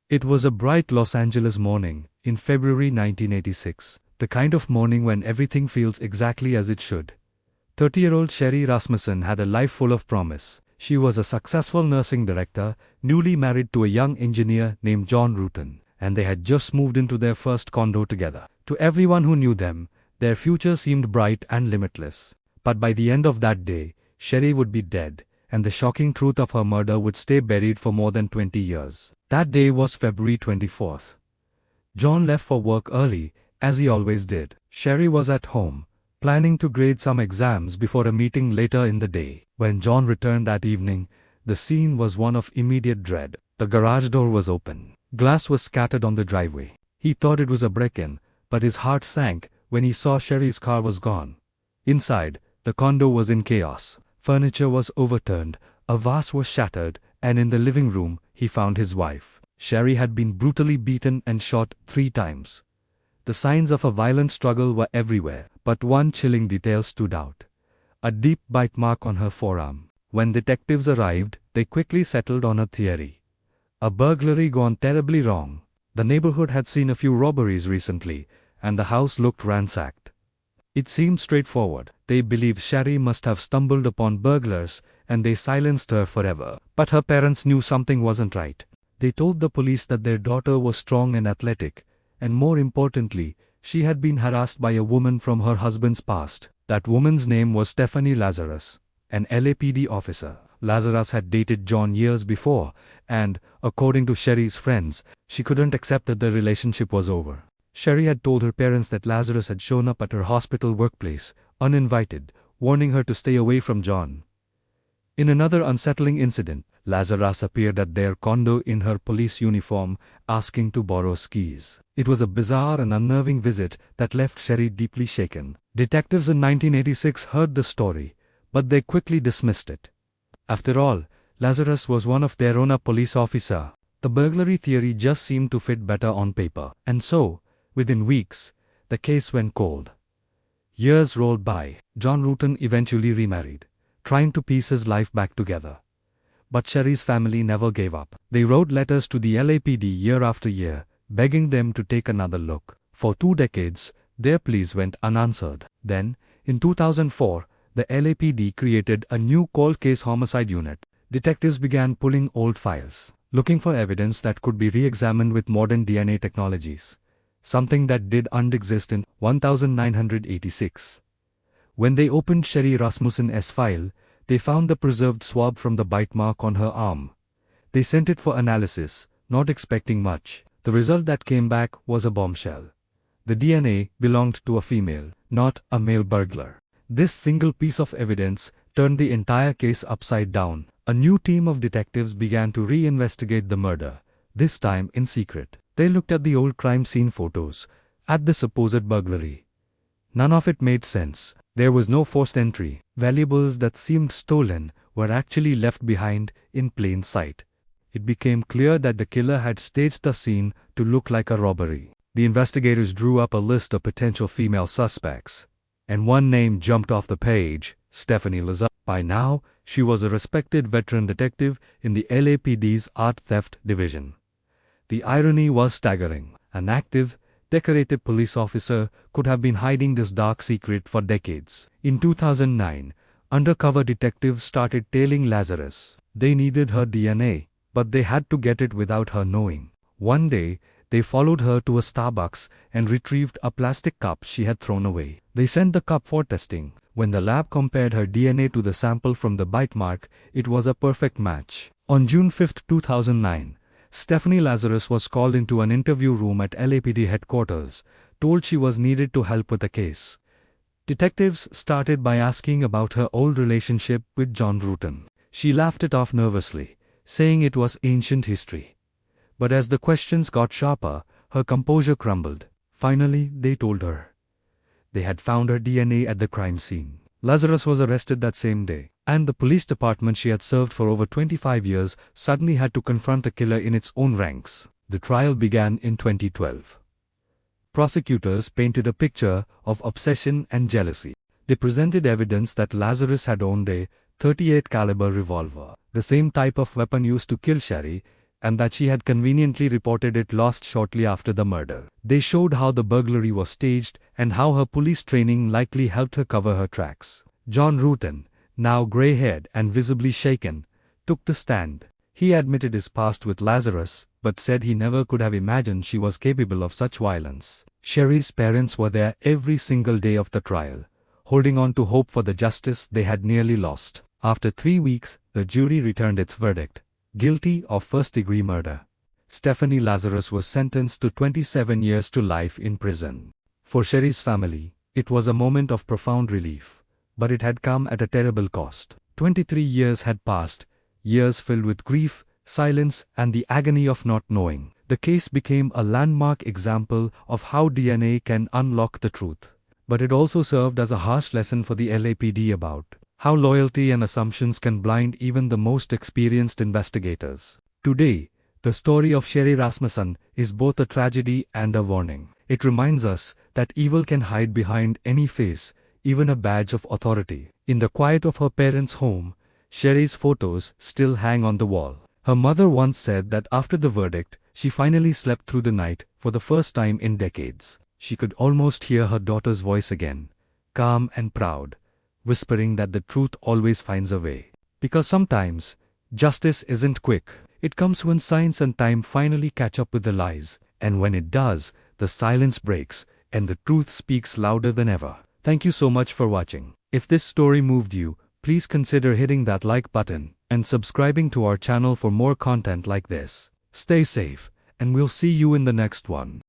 It was a bright Los Angeles morning, in February 1986, the kind of morning when everything feels exactly as it should. 30-year-old Sherri Rasmussen had a life full of promise. She was a successful nursing director, newly married to a young engineer named John Rutan, and they had just moved into their first condo together. To everyone who knew them, their future seemed bright and limitless. But by the end of that day, Sherri would be dead, and the shocking truth of her murder would stay buried for more than 20 years. That day was February 24th. John left for work early, as he always did. Sherri was at home, planning to grade some exams before a meeting later in the day. When John returned that evening, the scene was one of immediate dread. The garage door was open. Glass was scattered on the driveway. He thought it was a break-in, but his heart sank when he saw Sherri's car was gone. Inside, the condo was in chaos. Furniture was overturned, a vase was shattered, and in the living room, he found his wife. Sherri had been brutally beaten and shot 3 times. The signs of a violent struggle were everywhere, but one chilling detail stood out: a deep bite mark on her forearm. When detectives arrived, they quickly settled on a theory: a burglary gone terribly wrong. The neighborhood had seen a few robberies recently, and the house looked ransacked. It seemed straightforward. They believed Sherri must have stumbled upon burglars, and they silenced her forever. But her parents knew something wasn't right. They told the police that their daughter was strong and athletic, and more importantly, she had been harassed by a woman from her husband's past. That woman's name was Stephanie Lazarus, an LAPD officer. Lazarus had dated John years before, and, according to Sherri's friends, she couldn't accept that the relationship was over. Sherri had told her parents that Lazarus had shown up at her hospital workplace, uninvited, warning her to stay away from John. In another unsettling incident, Lazarus appeared at their condo in her police uniform, asking to borrow skis. It was a bizarre and unnerving visit that left Sherri deeply shaken. Detectives in 1986 heard the story, but they quickly dismissed it. After all, Lazarus was one of their own police officer. The burglary theory just seemed to fit better on paper. And so, within weeks, the case went cold. Years rolled by. John Rutan eventually remarried, trying to piece his life back together. But Sherri's family never gave up. They wrote letters to the LAPD year after year, begging them to take another look. For 2 decades, their pleas went unanswered. Then, in 2004, the LAPD created a new cold case homicide unit. Detectives began pulling old files, looking for evidence that could be re-examined with modern DNA technologies, something that didn't exist in 1986. When they opened Sherri Rasmussen's file, they found the preserved swab from the bite mark on her arm. They sent it for analysis, not expecting much. The result that came back was a bombshell. The DNA belonged to a female, not a male burglar. This single piece of evidence turned the entire case upside down. A new team of detectives began to re-investigate the murder, this time in secret. They looked at the old crime scene photos, at the supposed burglary. None of it made sense. There was no forced entry. Valuables that seemed stolen were actually left behind in plain sight. It became clear that the killer had staged the scene to look like a robbery. The investigators drew up a list of potential female suspects, and one name jumped off the page: Stephanie Lazarus. By now, she was a respected veteran detective in the LAPD's art theft division. The irony was staggering. An active, decorated police officer could have been hiding this dark secret for decades. In 2009, undercover detectives started tailing Lazarus. They needed her DNA, but they had to get it without her knowing. One day, they followed her to a Starbucks and retrieved a plastic cup she had thrown away. They sent the cup for testing. When the lab compared her DNA to the sample from the bite mark, it was a perfect match. On June 5, 2009, Stephanie Lazarus was called into an interview room at LAPD headquarters, told she was needed to help with the case. Detectives started by asking about her old relationship with John Rutan. She laughed it off nervously, saying it was ancient history. But as the questions got sharper, her composure crumbled. Finally, they told her they had found her DNA at the crime scene. Lazarus was arrested that same day, and the police department she had served for over 25 years suddenly had to confront a killer in its own ranks. The trial began in 2012. Prosecutors painted a picture of obsession and jealousy. They presented evidence that Lazarus had owned a .38 caliber revolver, the same type of weapon used to kill Sherri, and that she had conveniently reported it lost shortly after the murder. They showed how the burglary was staged and how her police training likely helped her cover her tracks. John Rutan, now gray-haired and visibly shaken, took the stand. He admitted his past with Lazarus, but said he never could have imagined she was capable of such violence. Sherri's parents were there every single day of the trial, holding on to hope for the justice they had nearly lost. After 3 weeks, the jury returned its verdict: guilty of first-degree murder. Stephanie Lazarus was sentenced to 27 years to life in prison. For Sherri's family, it was a moment of profound relief, but it had come at a terrible cost. 23 years had passed, years filled with grief, silence, and the agony of not knowing. The case became a landmark example of how DNA can unlock the truth. But it also served as a harsh lesson for the LAPD about how loyalty and assumptions can blind even the most experienced investigators. Today, the story of Sherri Rasmussen is both a tragedy and a warning. It reminds us that evil can hide behind any face, even a badge of authority. In the quiet of her parents' home, Sherri's photos still hang on the wall. Her mother once said that after the verdict, she finally slept through the night for the first time in decades. She could almost hear her daughter's voice again, calm and proud, whispering that the truth always finds a way. Because sometimes, justice isn't quick. It comes when science and time finally catch up with the lies, and when it does, the silence breaks, and the truth speaks louder than ever. Thank you so much for watching. If this story moved you, please consider hitting that like button and subscribing to our channel for more content like this. Stay safe, and we'll see you in the next one.